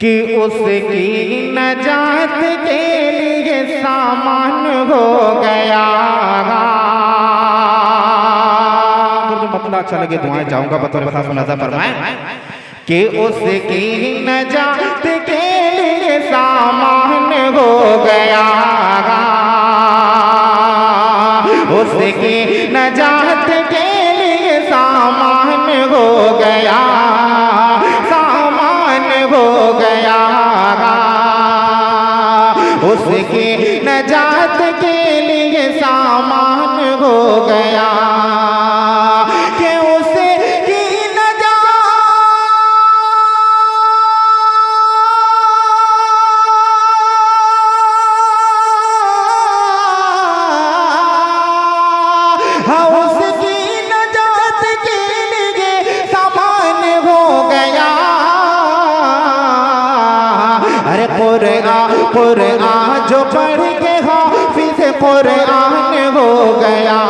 कि उसकी नजात के लिए सामान हो गया। मुझे मतलब अच्छा लगे दुआएं चाहूंगा बतौर खास मुलाजा फरमाएं कि उसकी नजात के लिए सामान हो गया। उसकी नजात के लिए सामान हो गया, सामान हो गया। उसकी नजात के लिए सामान हो गया कि उसकी नजात के लिए सामान हो गया। अरे कुरान जो पढ़ के हाफिज कुरान हो गया।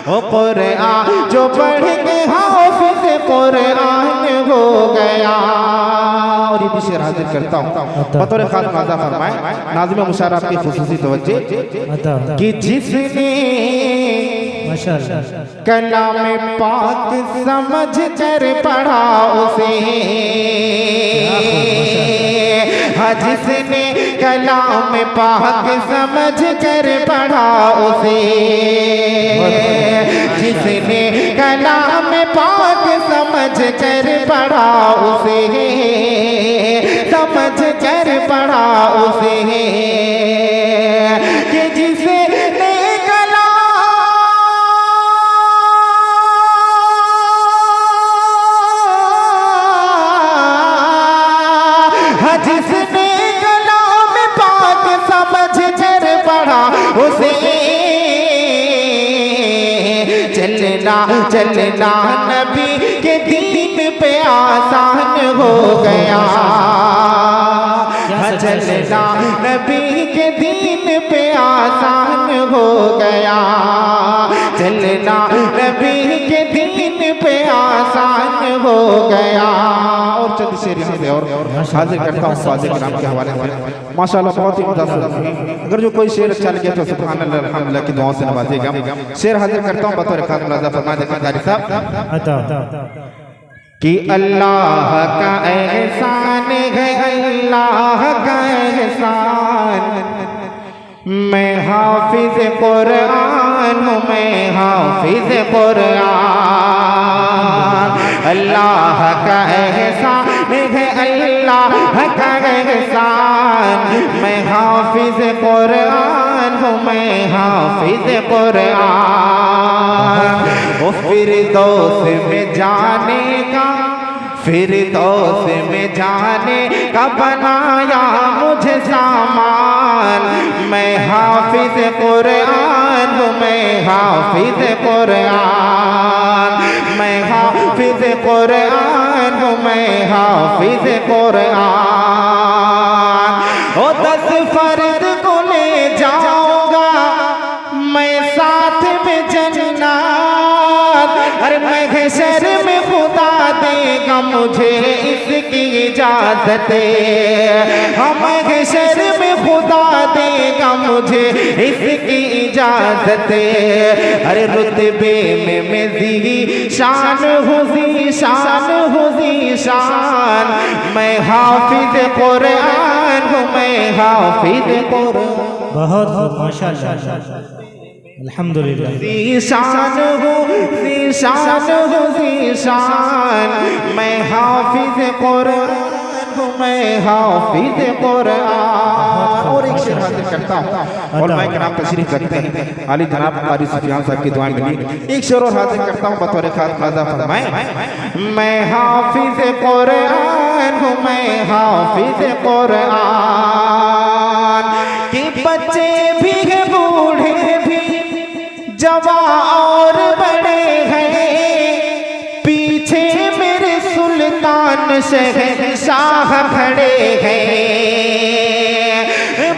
ओ कुरान जो पढ़ के हाफिज कुरान हो गया। और ये भी शेर हाजिर करता हूँ बतौर खास मुलाजा फरमाएं नाज़िम मुशारफ की खुसूसी तवज्जो कि जिसने कलाम पाक समझ कर पढ़ा उसे, हाँ जिसने कलाम पाक समझ कर पढ़ा उसे, जिसने कलाम पाक समझ कर पढ़ा उसे, समझ कर पढ़ा उसे कि जिसे जिसने कलाम पाक समझ कर पढ़ा उसे चलना चलना नबी के दीन पे आसान हो गया। चलना नबी के दीन पे आसान हो गया। चलना नबी के दीन पे आसान हो गया। और चंद शेर यहाँ से और हाजिर करता हूँ फाज़िल नाम के हवाले से। माशाल्लाह बहुत ही उम्दा है। अगर जो कोई शेर अच्छा लगे तो सुभान अल्लाह अल्हम्दुलिल्लाह की दुआओं से नवाजेगा। शेर हाजिर करता हूँ बतौर खास मुलाजा फरमा देखें कारी साहब कि अल्लाह का एहसान है, अल्लाह का एहसान। मैं हाफिज कुरान हूँ, मैं हाफिज कुरान। अल्लाह का एहसान है, अल्लाह का एहसान। मैं हाफिज कुरान हूँ, मैं हाफिज कुरान। वो फिरदौस में जाने का, फिरदौस में जाने का बनाया मुझे सामान। मैं हाफिज कुरान हूँ, मैं हाफिज कुरान। मैं हाफिज कुरान हूँ, मैं हाफिज कुरान। ओ 10 फर्द को ले जाऊंगा मैं साथ में जन्नत। अरे महशर में खुदा देगा मुझे इसकी इजाजत। हम महशर में खुदा देगा मुझे इसकी इजाजत। अरे रुतबे में मैं ज़ी शान हूँ, ज़ी शान हूँ, ज़ी शान। मैं हाफिज कुरान हूँ, मैं हाफिज कुरान। बहुत माशाअल्लाह अल्हम्दुलिल्लाह। ज़ीशान हूँ, ज़ीशान हूँ, ज़ीशान। मैं हाफिज कुरान हूँ, मैं हाफिज कुरान। और एक शेर हाजिर करता हूँ और मैं नाम तशरीफ रखते हैं अली जनाब कारी सुफियान साहब की दुआएं मिली। एक शेर और हाजिर करता हूँ बतौर खास मुलाजा फरमाएं। मैं हाफिज कुरान हूँ, मैं हाफिज कुरान। कि बच्चे भी हैं, बूढ़े भी, जवान और बड़े हैं। पीछे मेरे सुल्तान शहंशाह खड़े हैं।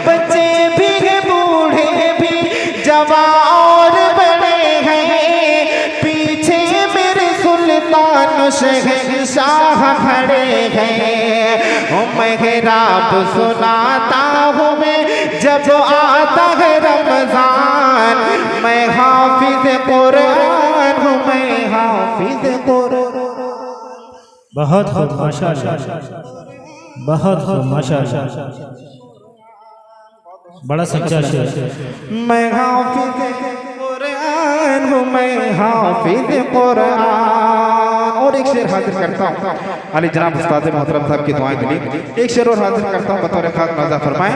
बच्चे भी हैं, बूढ़े भी, जवान और बड़े हैं। पीछे मेरे सुल्तान शहंशाह खड़े हैं। महराब सुनाता हूँ मैं जब आता है रमजान। मैं हाफिज कुरान हूँ, मैं हाफिज कुरान। बहुत खूब माशाअल्लाह, बहुत खूब माशाअल्लाह, बड़ा सच्चा शेर। मैं हाफिज कुरान हूँ, मैं हाफिज कुरान। और एक शेर हाजिर करता हूँ अली जनाब उस्ताद मोहतरम साहब की दुआएं के लिए। एक शेर और हाजिर करता हूँ बतौर खास मजा फरमाएं।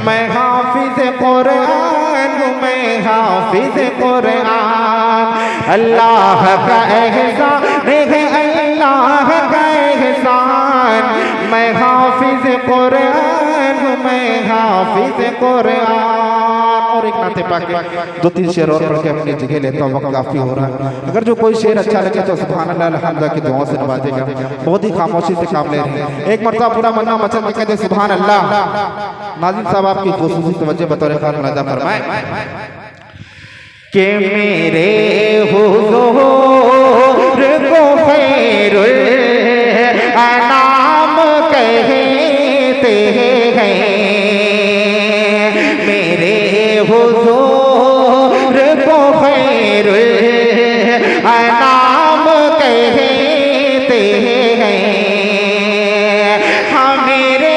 मैं हाफिज कुरान हूँ, मैं हाफिज कुरान। अल्लाह का एहसान है, अल्लाह का एहसान। मैं हाफिज कुरान हूँ, मैं हाफिज कुरान। और एक नाते पाक दो तीन शेर और पढ़ के अपनी जगह लेता हूँ, वक्त काफी हो रहा है। अगर जो कोई शेर अच्छा लगे तो सुभान अल्लाह अल्हम्दुलिल्लाह की दुआओं से नवाजेगा। बहुत ही खामोशी से काम ले रहे हैं। एक मरतबा पूरा मन्ना मचल के कहते सुभान अल्लाह। नाज़िम साहब आपकी खुसूसी तवज्जो बतौर खास मुलाजा फरमाएं कि मेरे हुजूर को खैरुल अनाम कहते हैं। मेरे हुजूर को खैरुल अनाम कहते हैं। हाँ मेरे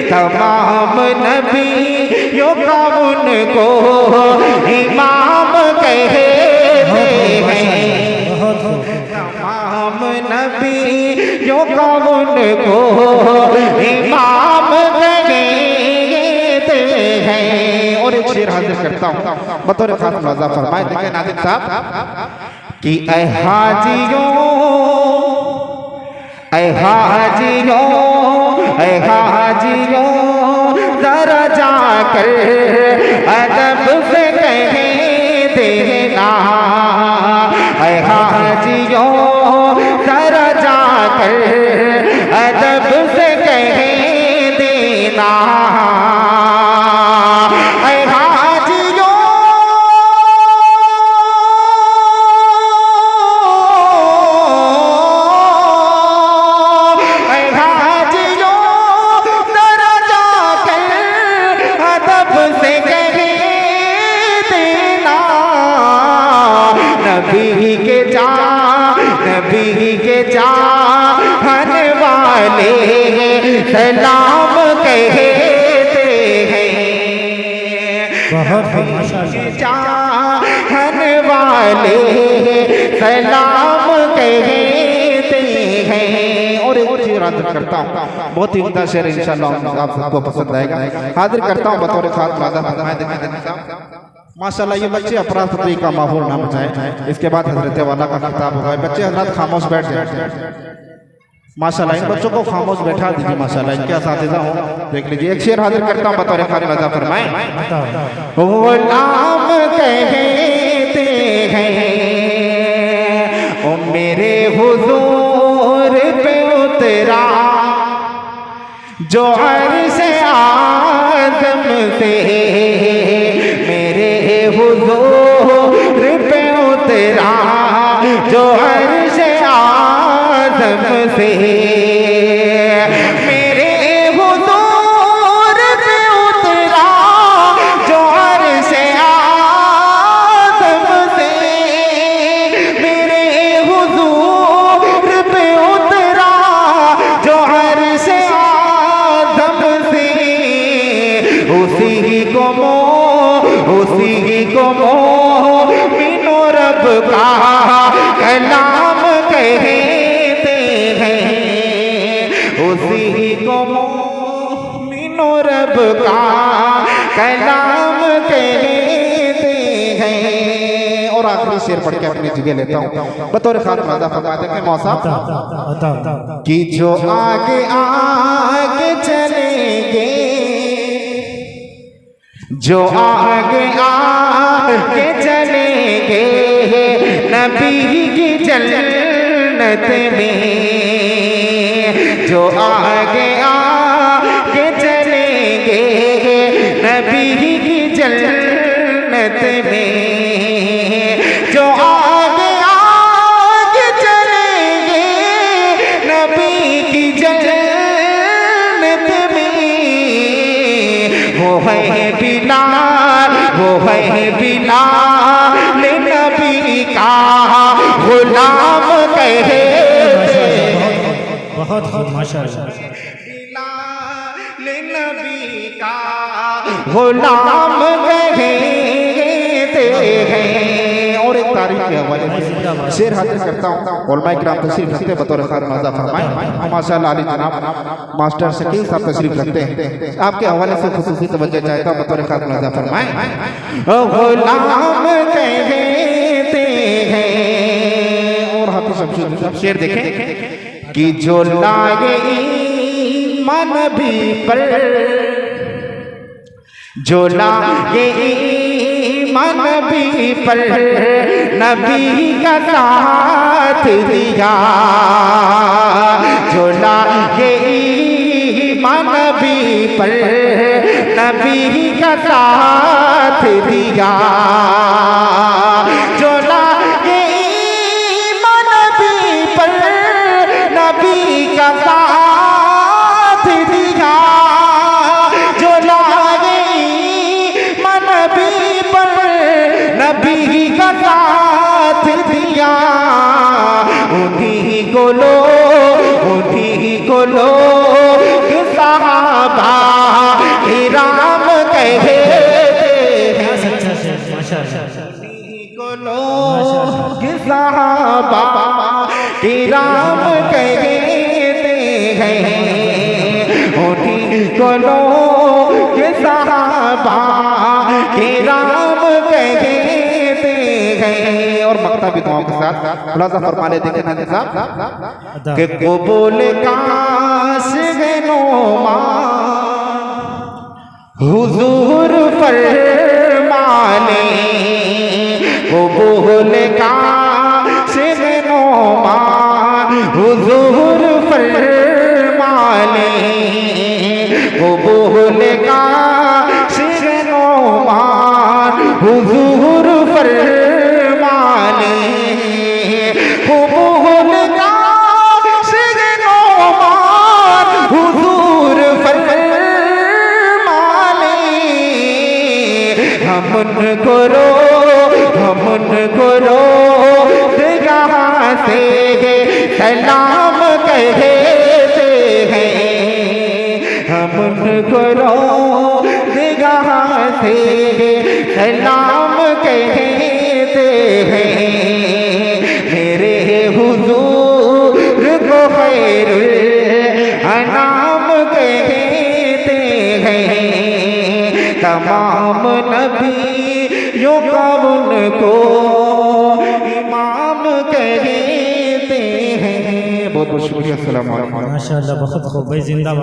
तमाम नबी यो का उनको इमाम कहते हैं। तमाम नबी यो का उनको इमाम कहते हैं। और एक शेर हाजिर करता हूँ बतौर खास मजा फरमाए। देखिए नाज़िम साहब कि ऐ हाजियों, ऐ हाजियों, ऐ हाजियों जरा जाकर अदब से कह देना। ऐ हाजियों जरा जाकर अदब से कह देना। ऐ हाजियों, नबी के चाहन वाले सलाम कहते हैं। चाहन वाले सलाम कहते हैं। और एक शेर हाजिर करता हूँ, बहुत ही उम्दा शेर इंशाअल्लाह आप सबको पसंद आएगा। हाजिर करता हूँ बतौर खास मजा माशाल्लाह। ये बच्चे अफरा-तफरी का माहौल ना बचाएं। इसके बाद हजरत वाला का खिताब होगा। बच्चे हजरत खामोश बैठ जाए माशाल्लाह। इन बच्चों को खामोश बैठा दीजिए माशाल्लाह। इनके असातिज़ा हो देख लीजिए। एक शेर हाजिर करता हूँ बतौर खास मजा फरमाएं। गुलाम कहते हैं ओ मेरे हुजूर पे उतरा जो अर्श आज़म से। मेरे हुजूर पे उतरा जो अर्श आज़म से। मेरे हुजूर पे उतरा जो अर्श आज़म से। मेरे हुजूर पे उतरा जो अर्श आज़म से। उसी को मोमिनो रब का कलाम कहते हैं। उसी को मोमिनो रब का कलाम कहते हैं। और आखिरी शेर पढ़ के अपनी जगह लेता हूँ। बतौर खातमा अदा फरमाते हैं मौसा कि जो आगे आगे चलेंगे, जो आगे आगे चलेंगे नबी की जन्नत में, जो आगे आगे चलेंगे नबी की जन्नत में, जो आगे आगे चलेंगे नबी की जन्नत में, वो है बिलाल, वो है बिलाल नबी का गुलाम कहे, बहुत खूब माशाअल्लाह। बिलाल नबी का गुलाम कहते हैं। और एक तारीफ के हवाले से शेर हाजिर करता हूँ। उलमा किराम तशरीफ रखते हैं बतौर खातमा अदा फरमाएं। माशाअल्लाह अली जनाब मास्टर शकील साहब तशरीफ रखते हैं, आपके हवाले से खुसूसी तवज्जो चाहता हूँ बतौर खातमा अदा फरमाएं। गुलाम कहते हैं। और हाफिज शमशुद्दीन शेर देखें कि जो लागे ईमान भी पर, जो लागे ईमान भी पर नबी का साथ दिया, जो लागे ईमान भी पर नबी का साथ दिया, जो लागे ईमान भी पर नबी का साथ दिया, जो लागे ईमान भी पर नबी का साथ दिया, उन्हीं को लो सहाबा किराम कहते हैं। सच्चा शेर माशाअल्लाह। सहाबा किराम कहते हैं, उन्हीं को लोग सहाबा किराम कहते हैं। और मक्ता भी दुआओं के साथ खुलासा फरमा लेते हैं नाज़िर साहब कि कबूल काश नुमा हुजूर फरमाने, कबूल काश नुमा हुजूर फरमाने, कबूल काश नुमा हुजूर फरमाने, कबूल काश नुमा हुजूर फरमाने, हमन करो दरगाह से सलाम कहते हैं, हमन करो दरगाह से सलाम कहते हैं, मेरे हुजूर को खैरुल अनाम कहते हैं, तमाम नबियों का उनको इमाम कहते हैं। बहुत बहुत शुक्रिया। अस्सलाम वालेकुम। माशाअल्लाह बहुत खूब भाई, जिंदाबाद।